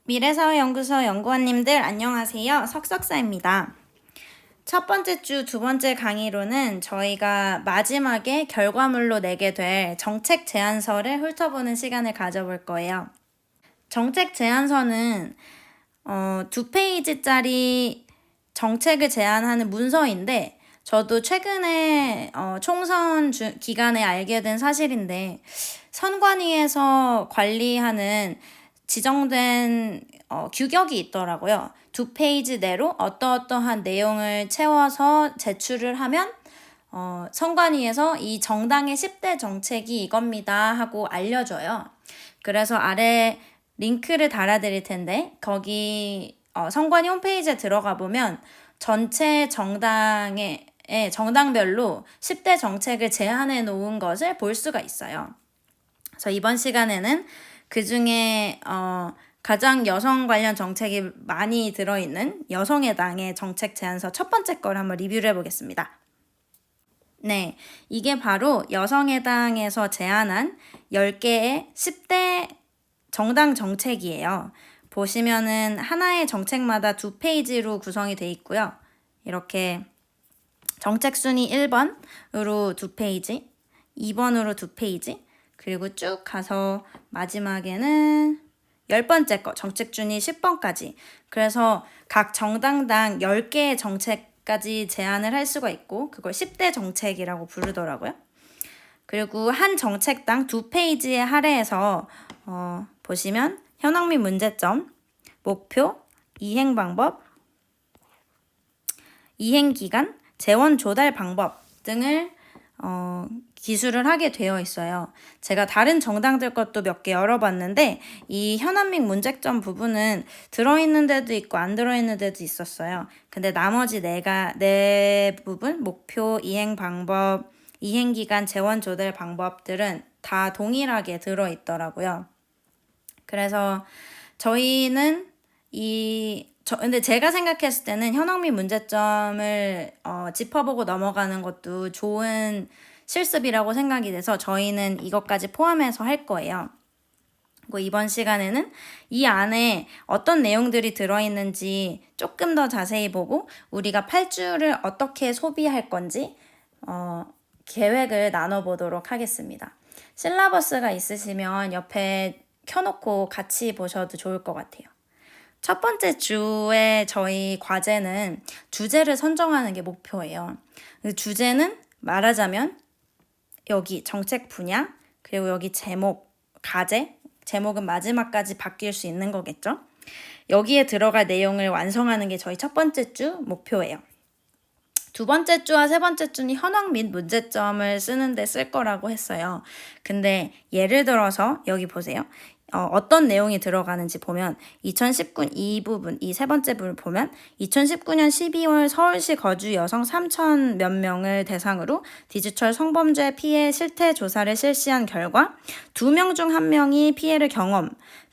미래사회연구소 연구원님들 안녕하세요. 석석사입니다. 첫 번째 주 두 번째 강의로는 저희가 마지막에 결과물로 내게 될 정책 제안서를 훑어보는 시간을 가져볼 거예요. 정책 제안서는 2페이지짜리 정책을 제안하는 문서인데 저도 최근에 총선 기간에 알게 된 사실인데 선관위에서 관리하는 지정된 규격이 있더라고요. 2페이지 내로 어떠어떠한 내용을 채워서 제출을 하면 선관위에서 이 정당의 10대 정책이 이겁니다 하고 알려줘요. 그래서 아래 링크를 달아드릴 텐데 거기 선관위 홈페이지에 들어가 보면 전체 정당별로 10대 정책을 제안해 놓은 것을 볼 수가 있어요. 그래서 이번 시간에는 그 중에 가장 여성 관련 정책이 많이 들어있는 여성의당의 정책 제안서 첫 번째 걸 한번 리뷰를 해보겠습니다. 네, 이게 바로 여성의당에서 제안한 10개의 10대 정당 정책이에요. 보시면은 하나의 정책마다 2페이지로 구성이 돼 있고요. 이렇게 정책 순위 1번으로 2페이지, 2번으로 2페이지, 그리고 쭉 가서 마지막에는 10번째 거, 정책 순위 10번까지. 그래서 각 정당당 10개의 정책까지 제안을 할 수가 있고 그걸 10대 정책이라고 부르더라고요. 그리고 한 정책당 2페이지에 할애해서 보시면 현황 및 문제점, 목표, 이행 방법, 이행 기간, 재원 조달 방법 등을 기술을 하게 되어 있어요. 제가 다른 정당들 것도 몇 개 열어봤는데 이 현안 및 문제점 부분은 들어있는 데도 있고 안 들어있는 데도 있었어요. 근데 나머지 네 부분, 목표, 이행 방법, 이행 기간, 재원 조달 방법들은 다 동일하게 들어있더라고요. 그래서 저희는 근데 제가 생각했을 때는 현황 및 문제점을 짚어보고 넘어가는 것도 좋은 실습이라고 생각이 돼서 저희는 이것까지 포함해서 할 거예요. 그리고 이번 시간에는 이 안에 어떤 내용들이 들어있는지 조금 더 자세히 보고 우리가 8주를 어떻게 소비할 건지 계획을 나눠보도록 하겠습니다. 실라버스가 있으시면 옆에 켜놓고 같이 보셔도 좋을 것 같아요. 첫 번째 주에 저희 과제는 주제를 선정하는 게 목표예요. 주제는 말하자면 여기 정책 분야, 그리고 여기 제목, 과제, 제목은 마지막까지 바뀔 수 있는 거겠죠? 여기에 들어갈 내용을 완성하는 게 저희 첫 번째 주 목표예요. 두 번째 주와 세 번째 주는 현황 및 문제점을 쓰는데 쓸 거라고 했어요. 근데 예를 들어서 여기 보세요. 어떤 내용이 들어가는지 보면 2019 이 부분, 이 세 번째 부분을 보면 2019년 12월 서울시 거주 여성 3천 몇 명을 대상으로 디지털 성범죄 피해 실태 조사를 실시한 결과 2명 중 1명이 피해를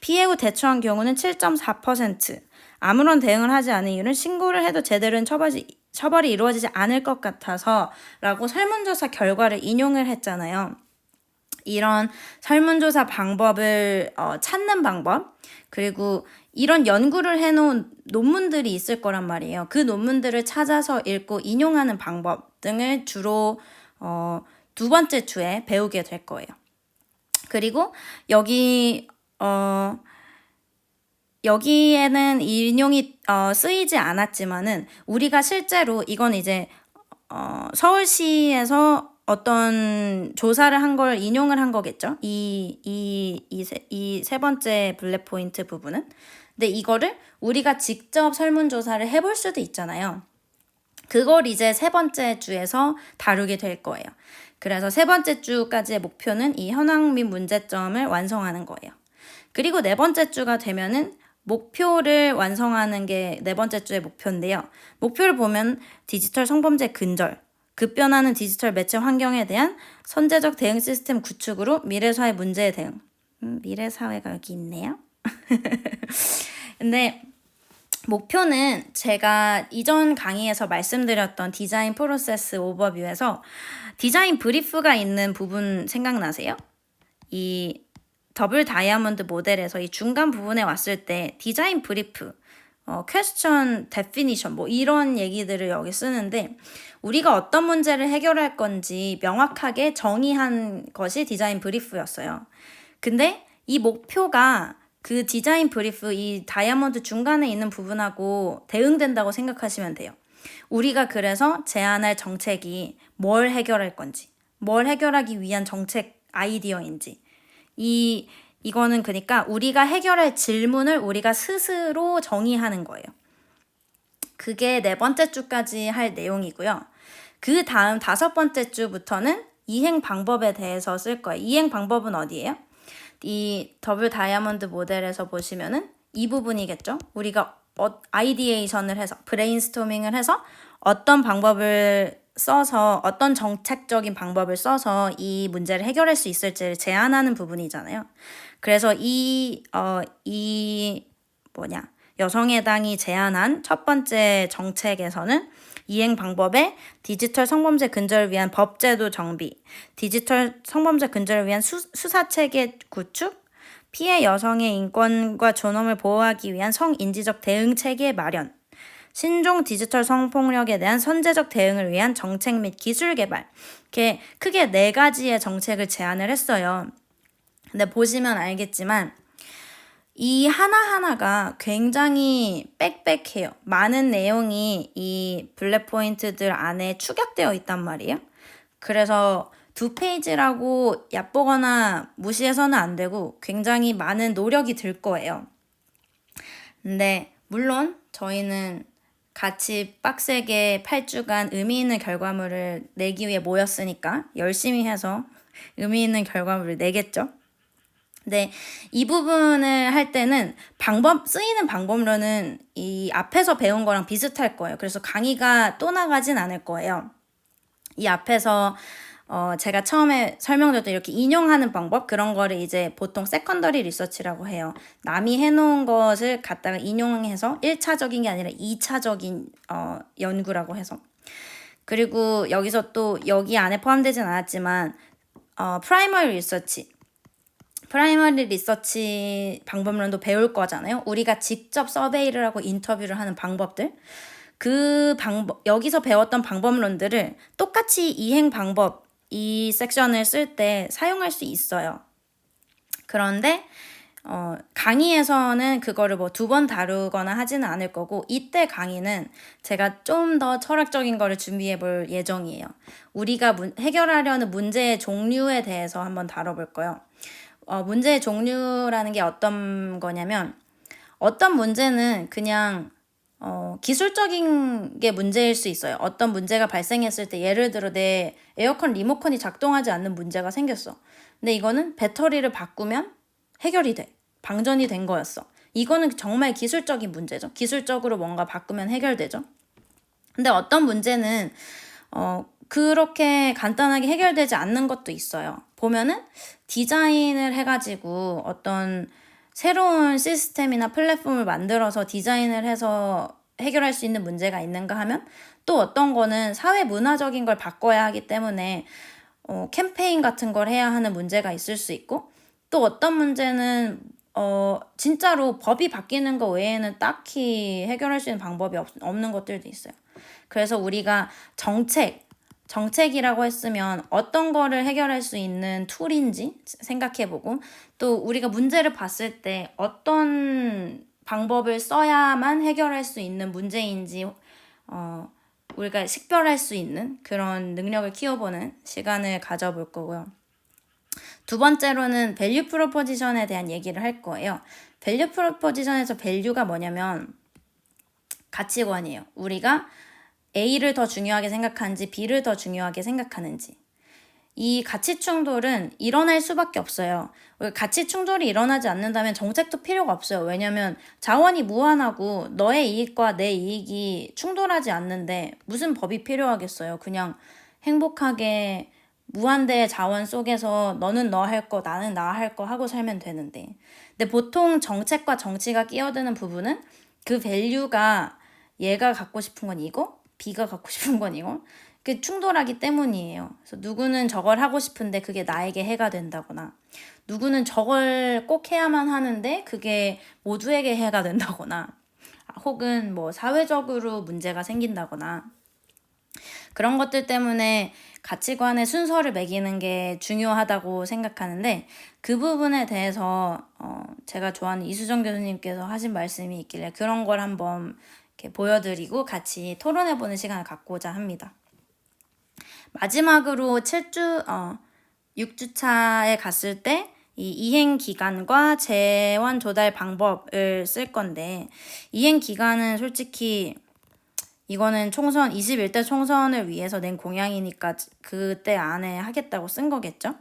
피해 후 대처한 경우는 7.4%, 아무런 대응을 하지 않은 이유는 신고를 해도 제대로 처벌이 이루어지지 않을 것 같아서 라고 설문조사 결과를 인용을 했잖아요. 이런 설문조사 방법을 찾는 방법, 그리고 이런 연구를 해놓은 논문들이 있을 거란 말이에요. 그 논문들을 찾아서 읽고 인용하는 방법 등을 주로 두 번째 주에 배우게 될 거예요. 그리고 여기에는 인용이 쓰이지 않았지만은 우리가 실제로 이건 이제 서울시에서 어떤 조사를 한 걸 인용을 한 거겠죠. 이 세 번째 블랙 포인트 부분은. 근데 이거를 우리가 직접 설문조사를 해볼 수도 있잖아요. 그걸 이제 세 번째 주에서 다루게 될 거예요. 그래서 세 번째 주까지의 목표는 이 현황 및 문제점을 완성하는 거예요. 그리고 네 번째 주가 되면은 목표를 완성하는 게 네 번째 주의 목표인데요. 목표를 보면 디지털 성범죄 근절, 급변하는 디지털 매체 환경에 대한 선제적 대응 시스템 구축으로 미래사회 문제에 대응. 미래사회가 여기 있네요. 근데 목표는 제가 이전 강의에서 말씀드렸던 디자인 프로세스 오버뷰에서 디자인 브리프가 있는 부분 생각나세요? 이 더블 다이아몬드 모델에서 이 중간 부분에 왔을 때 디자인 브리프, 퀘스천 데피니션 뭐 이런 얘기들을 여기 쓰는데 우리가 어떤 문제를 해결할 건지 명확하게 정의한 것이 디자인 브리프였어요. 근데 이 목표가 그 디자인 브리프 이 다이아몬드 중간에 있는 부분하고 대응된다고 생각하시면 돼요. 우리가 그래서 제안할 정책이 뭘 해결할 건지, 뭘 해결하기 위한 정책 아이디어인지 이거는 그러니까 우리가 해결할 질문을 우리가 스스로 정의하는 거예요. 그게 네 번째 주까지 할 내용이고요. 그 다음 다섯 번째 주부터는 이행 방법에 대해서 쓸 거예요. 이행 방법은 어디예요? 이 더블 다이아몬드 모델에서 보시면은 이 부분이겠죠. 우리가 아이디에이션을 해서 브레인스토밍을 해서 어떤 방법을 써서 어떤 정책적인 방법을 써서 이 문제를 해결할 수 있을지를 제안하는 부분이잖아요. 그래서 여성해당이 제안한 첫 번째 정책에서는 이행 방법에 디지털 성범죄 근절을 위한 법제도 정비, 디지털 성범죄 근절을 위한 수사체계 구축, 피해 여성의 인권과 존엄을 보호하기 위한 성인지적 대응 체계 마련, 신종 디지털 성폭력에 대한 선제적 대응을 위한 정책 및 기술 개발. 이렇게 크게 네 가지의 정책을 제안을 했어요. 근데 보시면 알겠지만 이 하나하나가 굉장히 빽빽해요. 많은 내용이 이 블랙 포인트들 안에 축약되어 있단 말이에요. 그래서 2페이지라고 얕보거나 무시해서는 안 되고 굉장히 많은 노력이 들 거예요. 근데 물론 저희는 같이 빡세게 8주간 의미 있는 결과물을 내기 위해 모였으니까 열심히 해서 의미 있는 결과물을 내겠죠. 네, 이 부분을 할 때는 쓰이는 방법론은 이 앞에서 배운 거랑 비슷할 거예요. 그래서 강의가 또 나가진 않을 거예요. 이 앞에서 제가 처음에 설명드렸던 이렇게 인용하는 방법 그런 거를 이제 보통 세컨더리 리서치라고 해요. 남이 해놓은 것을 갖다가 인용해서 1차적인 게 아니라 2차적인 연구라고 해서. 그리고 여기서 또 여기 안에 포함되진 않았지만 프라이머리 리서치 방법론도 배울 거잖아요. 우리가 직접 서베이를 하고 인터뷰를 하는 방법들. 여기서 배웠던 방법론들을 똑같이 이행 방법 이 섹션을 쓸 때 사용할 수 있어요. 그런데 강의에서는 그거를 뭐 2번 다루거나 하지는 않을 거고 이때 강의는 제가 좀 더 철학적인 거를 준비해 볼 예정이에요. 우리가 해결하려는 문제의 종류에 대해서 한번 다뤄볼 거예요. 문제의 종류라는 게 어떤 거냐면 어떤 문제는 그냥 기술적인 게 문제일 수 있어요. 어떤 문제가 발생했을 때 예를 들어 내 에어컨 리모컨이 작동하지 않는 문제가 생겼어. 근데 이거는 배터리를 바꾸면 해결이 돼. 방전이 된 거였어. 이거는 정말 기술적인 문제죠. 기술적으로 뭔가 바꾸면 해결되죠. 근데 어떤 문제는 그렇게 간단하게 해결되지 않는 것도 있어요. 보면은 디자인을 해가지고 어떤 새로운 시스템이나 플랫폼을 만들어서 디자인을 해서 해결할 수 있는 문제가 있는가 하면 또 어떤 거는 사회 문화적인 걸 바꿔야 하기 때문에 캠페인 같은 걸 해야 하는 문제가 있을 수 있고 또 어떤 문제는 진짜로 법이 바뀌는 거 외에는 딱히 해결할 수 있는 방법이 없는 것들도 있어요. 그래서 우리가 정책이라고 했으면 어떤 거를 해결할 수 있는 툴인지 생각해보고 또 우리가 문제를 봤을 때 어떤 방법을 써야만 해결할 수 있는 문제인지 우리가 식별할 수 있는 그런 능력을 키워보는 시간을 가져볼 거고요. 두 번째로는 밸류 프로포지션에 대한 얘기를 할 거예요. 밸류 프로포지션에서 밸류가 뭐냐면 가치관이에요. 우리가 A를 더 중요하게 생각하는지 B를 더 중요하게 생각하는지. 이 가치 충돌은 일어날 수밖에 없어요. 가치 충돌이 일어나지 않는다면 정책도 필요가 없어요. 왜냐면 자원이 무한하고 너의 이익과 내 이익이 충돌하지 않는데 무슨 법이 필요하겠어요. 그냥 행복하게 무한대의 자원 속에서 너는 너 할 거, 나는 나 할 거 하고 살면 되는데. 근데 보통 정책과 정치가 끼어드는 부분은 그 밸류가 얘가 갖고 싶은 건 이거, B가 갖고 싶은 건 이거. 그 충돌하기 때문이에요. 그래서 누구는 저걸 하고 싶은데 그게 나에게 해가 된다거나, 누구는 저걸 꼭 해야만 하는데 그게 모두에게 해가 된다거나, 혹은 뭐 사회적으로 문제가 생긴다거나, 그런 것들 때문에 가치관의 순서를 매기는 게 중요하다고 생각하는데, 그 부분에 대해서 제가 좋아하는 이수정 교수님께서 하신 말씀이 있길래 그런 걸 한번 이렇게 보여드리고 같이 토론해보는 시간을 갖고자 합니다. 마지막으로 6주차에 갔을 때 이 이행 기간과 재원 조달 방법을 쓸 건데, 이행 기간은 솔직히 이거는 21대 총선을 위해서 낸 공약이니까 그때 안에 하겠다고 쓴 거겠죠?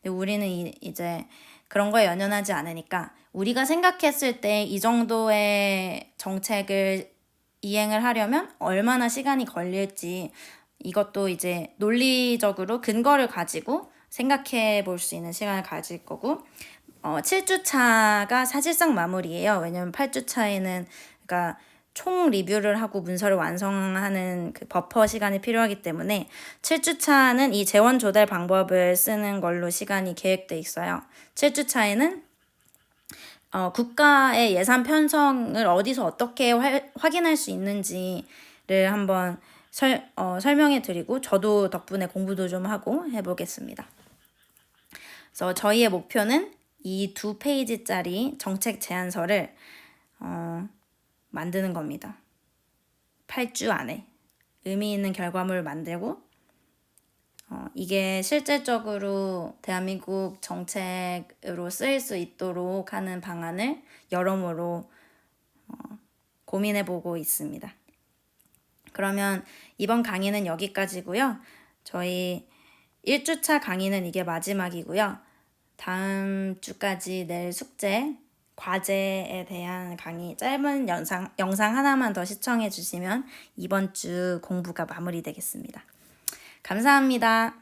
근데 우리는 이제 그런 거에 연연하지 않으니까 우리가 생각했을 때 이 정도의 정책을 이행을 하려면 얼마나 시간이 걸릴지, 이것도 이제 논리적으로 근거를 가지고 생각해 볼 수 있는 시간을 가질 거고, 7주차가 사실상 마무리예요. 왜냐면 8주차에는 그러니까 총 리뷰를 하고 문서를 완성하는 그 버퍼 시간이 필요하기 때문에 7주차는 이 재원 조달 방법을 쓰는 걸로 시간이 계획돼 있어요. 7주차에는 국가의 예산 편성을 어디서 어떻게 확인할 수 있는지를 한번 설명해 드리고, 저도 덕분에 공부도 좀 하고 해보겠습니다. 그래서 저희의 목표는 이 2페이지짜리 정책 제안서를 만드는 겁니다. 8주 안에 의미 있는 결과물을 만들고, 이게 실질적으로 대한민국 정책으로 쓰일 수 있도록 하는 방안을 여러모로 고민해보고 있습니다. 그러면 이번 강의는 여기까지고요. 저희 1주차 강의는 이게 마지막이고요. 다음 주까지 낼 숙제, 과제에 대한 강의 짧은 영상 하나만 더 시청해 주시면 이번 주 공부가 마무리되겠습니다. 감사합니다.